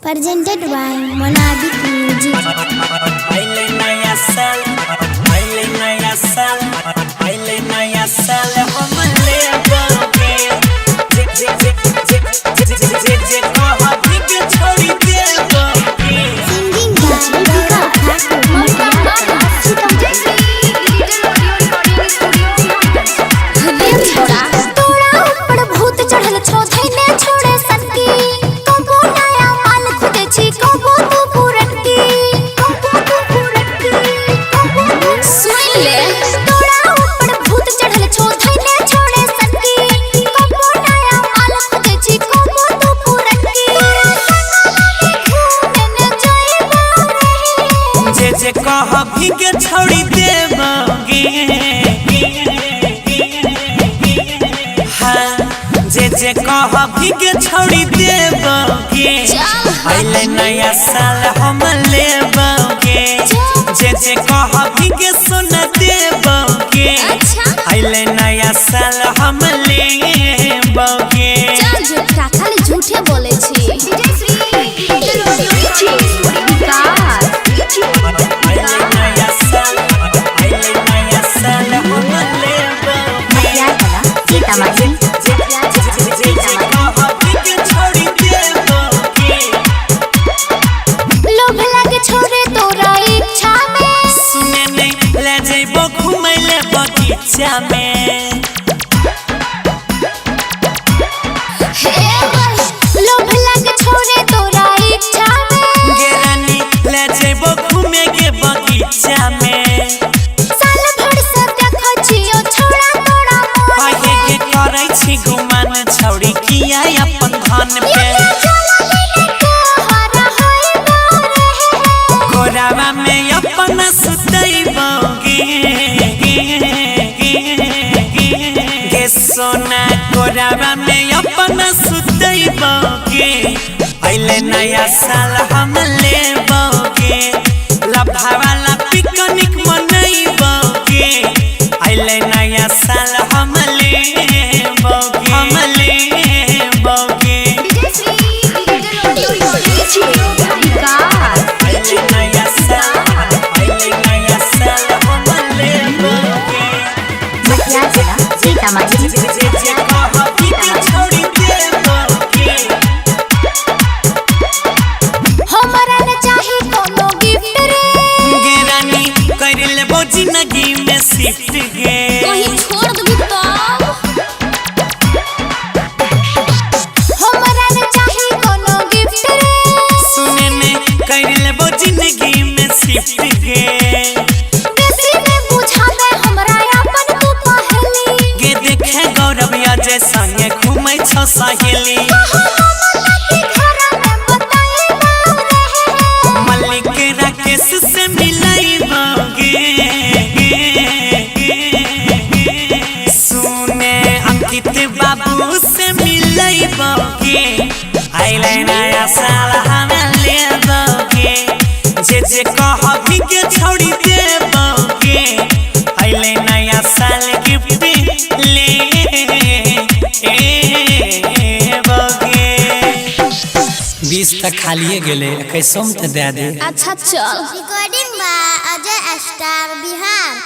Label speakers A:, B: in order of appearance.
A: Presented by Monabik Music.
B: के छोड़ी देबोगे हाँ जे कह के छोड़ी देबोगे अइले नया साल हम लेबोगे जे कह के सुन देबोगे अइले नया साल हम लेबोगे
A: खाली झूठे बोले छी
B: छौड़ी किया अपन धन पे गोरावा में अपन सुतैबोगे गे सोना गोरावा में अपन सुतैबोगे अइले नया साल हम लेबोगे लभावाला पिकनिक मनैबोगे अइले नया साल हम लेबोगे जिंदगी में शिफ्ट गे
A: कहीं छोड़ दबी तो हमरा ने चाही कोनो गिफ्ट रे
B: सुने में कर लेबो जिंदगी में शिफ्ट गे
A: बेसी में बुझा दे हमरा अपन तू पहली
B: गे देखे गौरव अजय संगे घूमै छ सहेली मल्लिक राकेश से मिलैबोगे बाबू से मिलैबोगे अइले नया साल हम लेबोगे जे कहबी के छोड़ी देबोगे अइले नया साल गिफ्ट लेबोगे 20 तक खालिए गेले 21 में त दे दे
A: अच्छा चल recording by Ajay star Bihar.